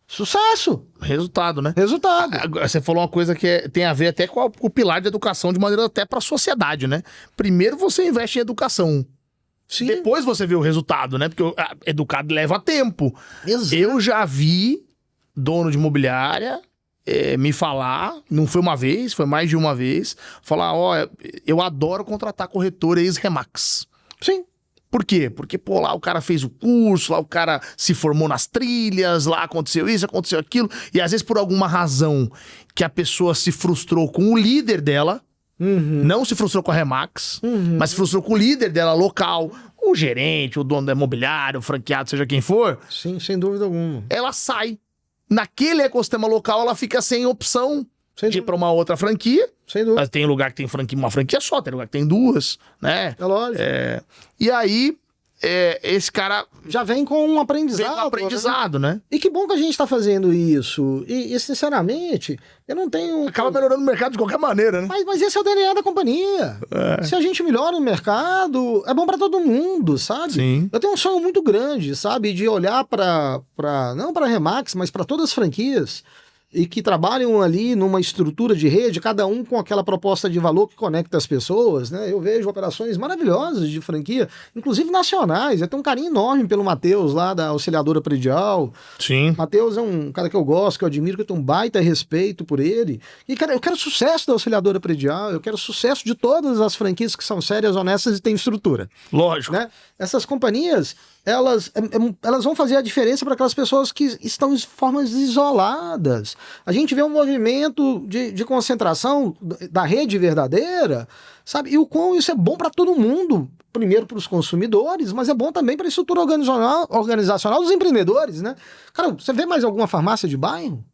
Sucesso. Resultado, né? Resultado. Você falou uma coisa que tem a ver até com o pilar de educação, de maneira até para a sociedade, né? Primeiro você investe em educação. Sim. Depois você vê o resultado, né? Porque educado leva tempo. Exato. Eu já vi dono de imobiliária me falar, não foi uma vez, foi mais de uma vez, falar, eu adoro contratar corretor ex-Remax. Sim. Por quê? Porque, lá o cara fez o curso, lá o cara se formou nas trilhas, lá aconteceu isso, aconteceu aquilo, e às vezes por alguma razão que a pessoa se frustrou com o líder dela, não se frustrou com a Remax, mas se frustrou com o líder dela local, o gerente, o dono da imobiliária, o franqueado, seja quem for. Sim, sem dúvida alguma. Ela sai. Naquele ecossistema local, ela fica sem opção. Sem de ir dúvida. pra uma outra franquia. Sem dúvida. Mas tem lugar que tem uma franquia só, tem lugar que tem duas, né? É lógico. E aí, esse cara Já vem com um aprendizado. vem com aprendizado, né? E que bom que a gente tá fazendo isso. E, sinceramente, eu não tenho... Acaba melhorando o mercado de qualquer maneira, né? Mas esse é o DNA da companhia. Se a gente melhora o mercado, é bom pra todo mundo, sabe? Sim. Eu tenho um sonho muito grande, sabe? De olhar não pra Remax, mas pra todas as franquias e que trabalham ali numa estrutura de rede, cada um com aquela proposta de valor que conecta as pessoas, né? Eu vejo operações maravilhosas de franquia, inclusive nacionais. Eu tenho um carinho enorme pelo Matheus lá da Auxiliadora Predial. Sim. Matheus é um cara que eu gosto, que eu admiro, que eu tenho um baita respeito por ele. E, cara, eu quero sucesso da Auxiliadora Predial, eu quero sucesso de todas as franquias que são sérias, honestas e têm estrutura, Lógico. né? Essas companhias, elas vão fazer a diferença para aquelas pessoas que estão de formas isoladas. A gente vê um movimento de concentração da rede verdadeira, sabe? E o quão isso é bom para todo mundo. Primeiro para os consumidores, mas é bom também para a estrutura organizacional dos empreendedores, né? Cara, você vê mais alguma farmácia de bairro?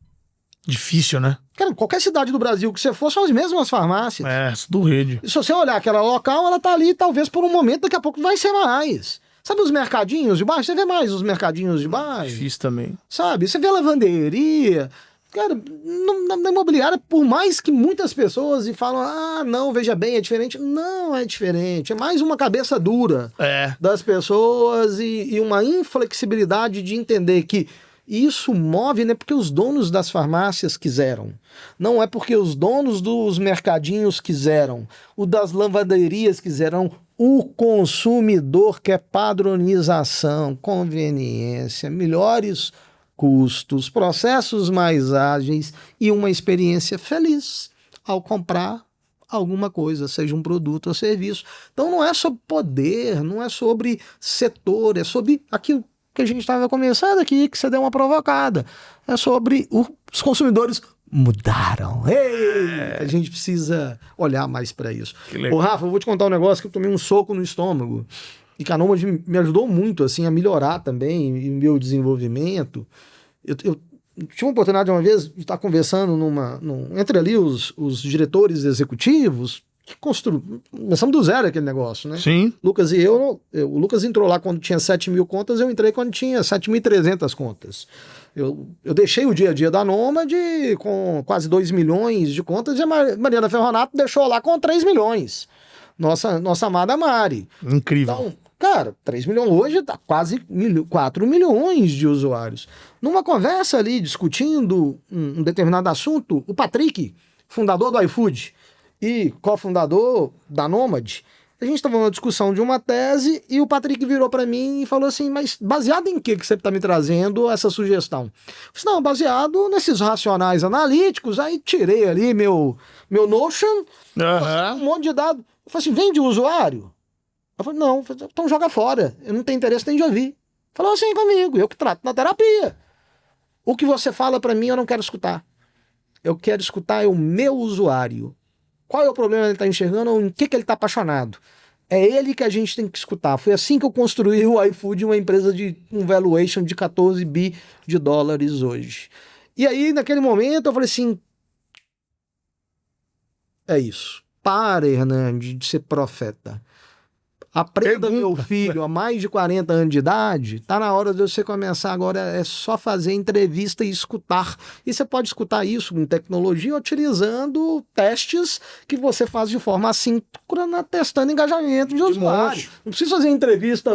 Difícil, né? Cara, qualquer cidade do Brasil que você for, são as mesmas farmácias. Do rede. E se você olhar aquela local, ela tá ali talvez por um momento, daqui a pouco vai ser mais. Sabe os mercadinhos de bairro? Você vê mais os mercadinhos de bairro? Difícil também. Sabe? Você vê a lavanderia. Cara, na imobiliária, por mais que muitas pessoas falam, não, veja bem, é diferente. Não é diferente. É mais uma cabeça dura das pessoas e uma inflexibilidade de entender que isso move, não é porque os donos das farmácias quiseram. Não é porque os donos dos mercadinhos quiseram. O das lavanderias quiseram. O consumidor quer padronização, conveniência, melhores custos, processos mais ágeis e uma experiência feliz ao comprar alguma coisa, seja um produto ou serviço. Então não é sobre poder, não é sobre setor, é sobre aquilo que a gente estava conversando aqui, que você deu uma provocada. É sobre os consumidores mudaram. A gente precisa olhar mais para isso. Ô, Rafa, eu vou te contar um negócio que eu tomei um soco no estômago. E que a Nomad me ajudou muito assim, a melhorar também em meu desenvolvimento. Eu tive uma oportunidade uma vez de estar conversando entre ali os diretores executivos, que começamos do zero aquele negócio, né? Sim. Lucas e o Lucas entrou lá quando tinha 7.000 contas, eu entrei quando tinha 7.300 contas. Eu deixei o dia a dia da Nomad com quase 2 milhões de contas e a Mariana Ferronato deixou lá com 3 milhões. Nossa amada Mari. Incrível. Então, cara, 3 milhões hoje dá quase 4 milhões de usuários. Numa conversa ali, discutindo um determinado assunto, o Patrick, fundador do iFood e cofundador da Nomad, a gente estava numa discussão de uma tese e o Patrick virou para mim e falou assim, mas baseado em que você está me trazendo essa sugestão? Eu falei, não, baseado nesses racionais analíticos, aí tirei ali meu Notion, um monte de dado. Eu falei assim, vem de usuário? Eu falei, não, então joga fora, eu não tenho interesse nem de ouvir. Falou assim comigo, eu que trato na terapia. O que você fala para mim eu não quero escutar. Eu quero escutar o meu usuário. Qual é o problema que ele está enxergando ou em que ele está apaixonado? É ele que a gente tem que escutar. Foi assim que eu construí o iFood, uma empresa de um valuation de 14 bi de dólares hoje. E aí, naquele momento, eu falei assim, é isso. Para, Hernandes, de ser profeta. Aprenda, meu filho, há mais de 40 anos de idade, tá na hora de você começar agora, é só fazer entrevista e escutar. E você pode escutar isso com tecnologia utilizando testes que você faz de forma assíncrona, testando engajamento de usuário. Não precisa fazer entrevista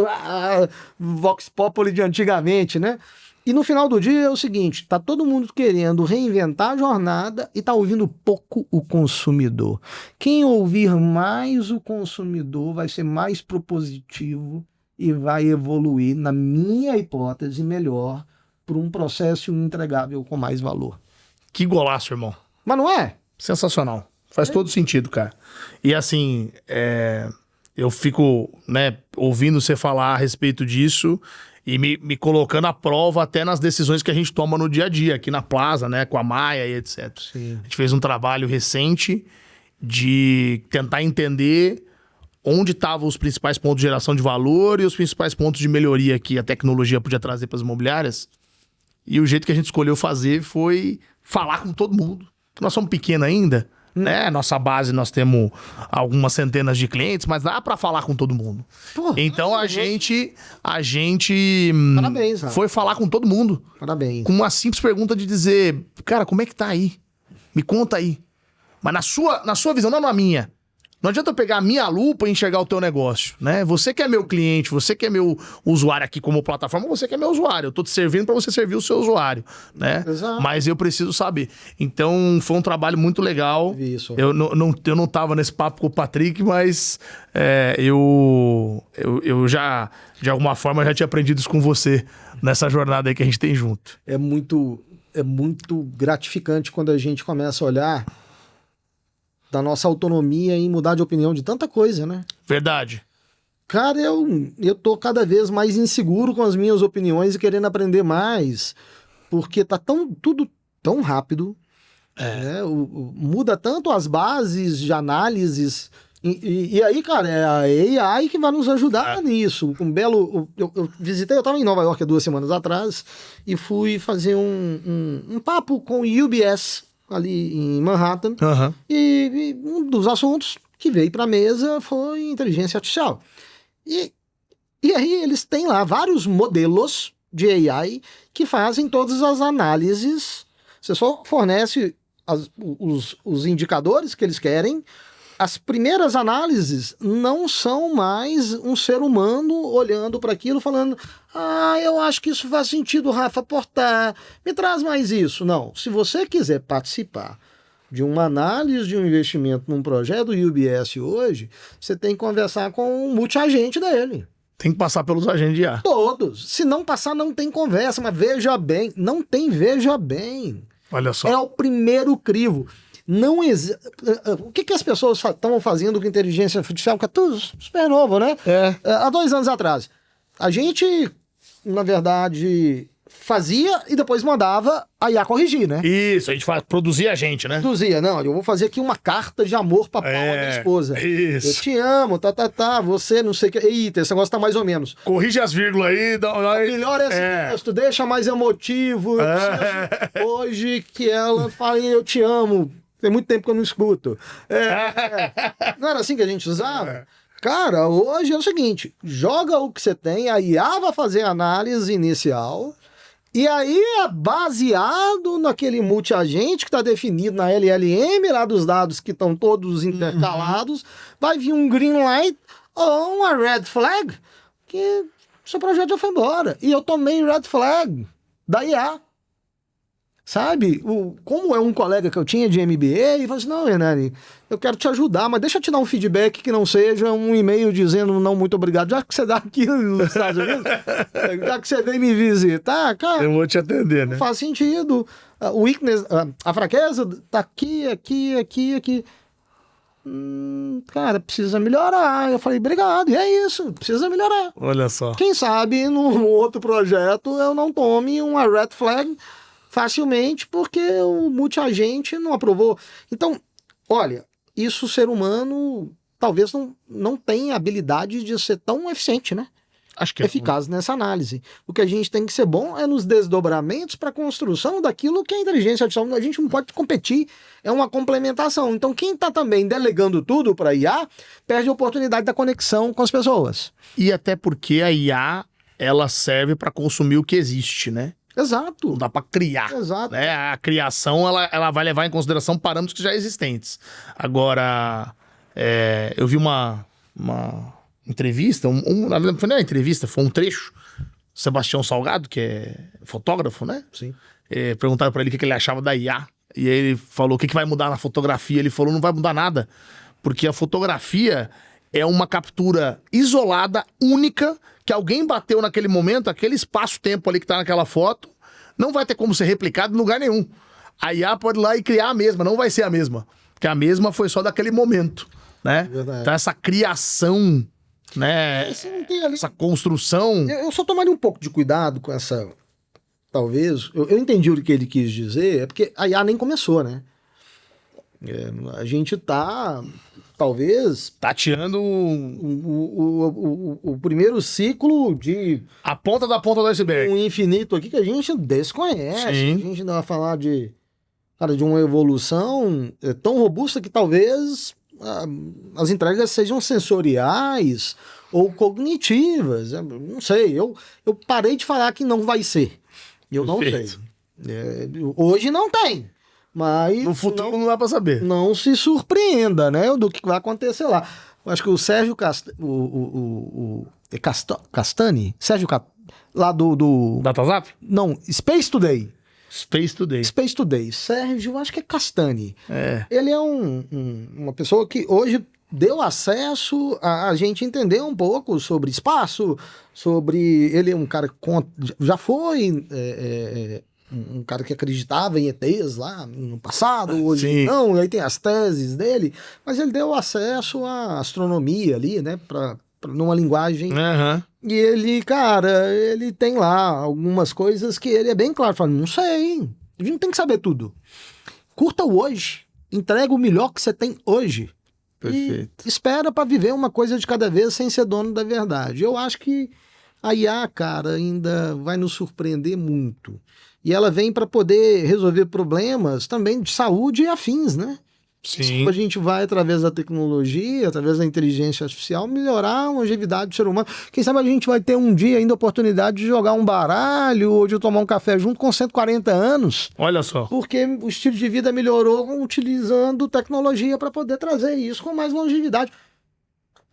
Vox Populi de antigamente, né? E no final do dia é o seguinte, tá todo mundo querendo reinventar a jornada e tá ouvindo pouco o consumidor. Quem ouvir mais o consumidor vai ser mais propositivo e vai evoluir, na minha hipótese, melhor para um processo entregável com mais valor. Que golaço, irmão. Mas não é? Sensacional. Faz todo sentido, cara. E assim, eu fico, né, ouvindo você falar a respeito disso e me colocando à prova até nas decisões que a gente toma no dia a dia, aqui na Plaza, né, com a Maia e etc. Sim. A gente fez um trabalho recente de tentar entender onde estavam os principais pontos de geração de valor e os principais pontos de melhoria que a tecnologia podia trazer para as imobiliárias. E o jeito que a gente escolheu fazer foi falar com todo mundo. nós somos pequenos ainda, né? Nossa base, nós temos algumas centenas de clientes, mas dá pra falar com todo mundo. Pô, Então a gente Parabéns, Rafa. foi falar com todo mundo. Parabéns. Com uma simples pergunta de dizer, cara, como é que tá aí? Me conta aí. Mas na sua visão, não na minha. Não adianta eu pegar a minha lupa e enxergar o teu negócio, né? Você que é meu cliente, você que é meu usuário aqui como plataforma, você que é meu usuário. Eu tô te servindo para você servir o seu usuário, né? Exato. Mas eu preciso saber. Então, foi um trabalho muito legal. Isso. Eu não tava nesse papo com o Patrick, mas eu já, de alguma forma, já tinha aprendido isso com você nessa jornada aí que a gente tem junto. É muito gratificante quando a gente começa a olhar da nossa autonomia em mudar de opinião de tanta coisa, né? Verdade. Cara, eu tô cada vez mais inseguro com as minhas opiniões e querendo aprender mais, porque tá tudo tão rápido, né? Muda tanto as bases de análises, e aí, cara, é a AI que vai nos ajudar nisso. Eu visitei, eu tava em Nova York há 2 semanas atrás, e fui fazer um papo com o UBS, ali em Manhattan, e um dos assuntos que veio para a mesa foi inteligência artificial. E aí eles têm lá vários modelos de AI que fazem todas as análises. Você só fornece os indicadores que eles querem. As primeiras análises não são mais um ser humano olhando para aquilo falando: eu acho que isso faz sentido, Rafa, aportar, me traz mais isso. Não, se você quiser participar de uma análise de um investimento num projeto do UBS hoje, você tem que conversar com um multiagente dele. Tem que passar pelos agentes de IA. Todos. Se não passar, não tem conversa, mas veja bem, não tem veja bem. Olha só. É o primeiro crivo. Não O que as pessoas estão fazendo com inteligência artificial? Que é tudo super novo, né? Há 2 anos atrás. A gente, na verdade, fazia e depois mandava a IA corrigir, né? Isso, a gente produzia a gente, né? Produzia, não, eu vou fazer aqui uma carta de amor pra Paula, minha esposa. Isso. Eu te amo, você não sei o que. Eita, esse negócio tá mais ou menos. Corrige as vírgulas aí. Melhor esse texto, deixa mais emotivo. Eu preciso hoje que ela fale eu te amo. Tem muito tempo que eu não escuto. Não era assim que a gente usava? Cara, hoje é o seguinte, joga o que você tem, a IA vai fazer a análise inicial, e aí é baseado naquele multiagente que está definido na LLM, lá dos dados que estão todos intercalados, vai vir um green light ou uma red flag, que seu projeto já foi embora. E eu tomei red flag da IA. Sabe? Como é um colega que eu tinha de MBA, e falou assim: não, Hernani, eu quero te ajudar, mas deixa eu te dar um feedback que não seja um e-mail dizendo não, muito obrigado, já que você dá aqui nos Estados Unidos, já que você veio me visitar, cara. Eu vou te atender, né? Não faz sentido. O weakness, a fraqueza tá aqui. Cara, precisa melhorar. Eu falei: obrigado, e é isso, precisa melhorar. Olha só. Quem sabe num outro projeto eu não tome uma red flag facilmente porque o multiagente não aprovou. Então, olha, isso o ser humano talvez não tenha habilidade de ser tão eficiente, né? Acho que eficaz nessa análise. O que a gente tem que ser bom é nos desdobramentos para a construção daquilo que a inteligência artificial, a gente não pode competir, é uma complementação. Então, quem está também delegando tudo para a IA, perde a oportunidade da conexão com as pessoas. E até porque a IA, ela serve para consumir o que existe, né? Exato. Não dá para criar. Exato. Né? A criação, ela vai levar em consideração parâmetros que já existentes. Agora, eu vi uma entrevista, na verdade, não foi uma entrevista, foi um trecho. Sebastião Salgado, que é fotógrafo, né? Sim. Perguntaram para ele o que ele achava da IA. E aí ele falou: o que vai mudar na fotografia? Ele falou: não vai mudar nada. Porque a fotografia é uma captura isolada, única, que alguém bateu naquele momento, aquele espaço-tempo ali que tá naquela foto, não vai ter como ser replicado em lugar nenhum. A IA pode ir lá e criar a mesma, não vai ser a mesma. Porque a mesma foi só daquele momento, né? Verdade. Então essa criação, né? Essa construção... Eu só tomaria um pouco de cuidado com essa... Talvez... Eu entendi o que ele quis dizer, é porque a IA nem começou, né? A gente tá... Talvez... tateando o primeiro ciclo de... a ponta da ponta do iceberg. Um infinito aqui que a gente desconhece. Sim. A gente não vai falar de cara, de uma evolução tão robusta que talvez as entregas sejam sensoriais ou cognitivas. Não sei, eu parei de falar que não vai ser. Eu não sei. Hoje não tem. Mas No futuro não dá pra saber. não se surpreenda, né, do que vai acontecer lá. Eu acho que o Sérgio Castani, lá do Datazap? não, Space Today. Space Today. Space Today. Sérgio, eu acho que é Castani. É. Ele é uma pessoa que hoje deu acesso a gente entender um pouco sobre espaço, sobre... Ele é um cara que já foi um cara que acreditava em ETs lá no passado, hoje Sim. não, aí tem as teses dele, mas ele deu acesso à astronomia ali, né, numa linguagem... Aham. E ele, cara, ele tem lá algumas coisas que ele é bem claro, fala, não sei, a gente não tem que saber tudo. Curta o hoje, entrega o melhor que você tem hoje. Perfeito. E espera para viver uma coisa de cada vez sem ser dono da verdade. Eu acho que a IA, cara, ainda vai nos surpreender muito. E ela vem para poder resolver problemas também de saúde e afins, né? Sim. A gente vai, através da tecnologia, através da inteligência artificial, melhorar a longevidade do ser humano. Quem sabe a gente vai ter um dia ainda a oportunidade de jogar um baralho ou de tomar um café junto com 140 anos, Olha só. porque o estilo de vida melhorou utilizando tecnologia para poder trazer isso com mais longevidade.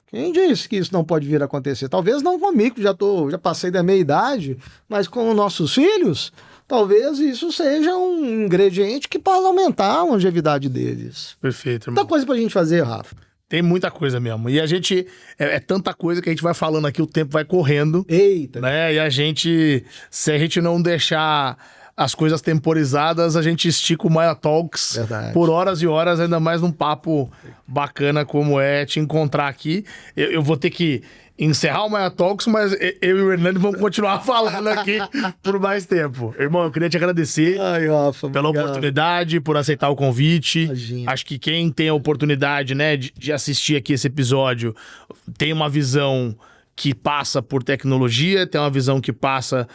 Quem disse que isso não pode vir a acontecer? Talvez não comigo, já passei da meia idade, mas com os nossos filhos, talvez isso seja um ingrediente que possa aumentar a longevidade deles. Perfeito, irmão. Muita coisa pra gente fazer, Rafa. Tem muita coisa mesmo. E a gente... É tanta coisa que a gente vai falando aqui, o tempo vai correndo, Eita. né? E a gente... Se a gente não deixar as coisas temporizadas, a gente estica o Maia Talks Verdade. por horas e horas, ainda mais num papo bacana como é te encontrar aqui. Eu vou ter que encerrar o Maia Talks, mas eu e o Hernani vamos continuar falando aqui por mais tempo. Irmão, eu queria te agradecer Ai, Rafa, pela obrigado. oportunidade, por aceitar o convite. Imagina. Acho que quem tem a oportunidade, né, de assistir aqui esse episódio tem uma visão que passa por tecnologia, tem uma visão que passa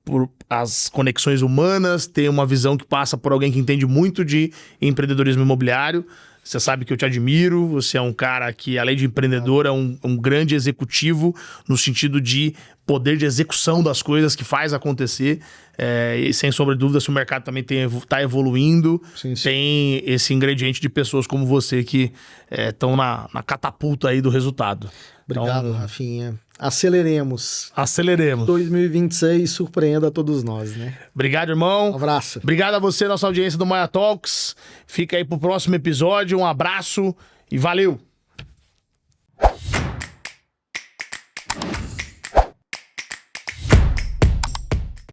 por as conexões humanas, tem uma visão que passa por alguém que entende muito de empreendedorismo imobiliário. Você sabe que eu te admiro, você é um cara que, além de empreendedor, é um grande executivo no sentido de poder de execução das coisas que faz acontecer. E sem sombra de dúvida, se o mercado também está evoluindo, Sim, sim. tem esse ingrediente de pessoas como você que estão na catapulta aí do resultado. Obrigado, Então, Rafinha. Aceleremos. aceleremos. 2026 surpreenda a todos nós, né? Obrigado, irmão. Um abraço. Obrigado a você, nossa audiência do Maia Talks. Fica aí pro próximo episódio. Um abraço e valeu!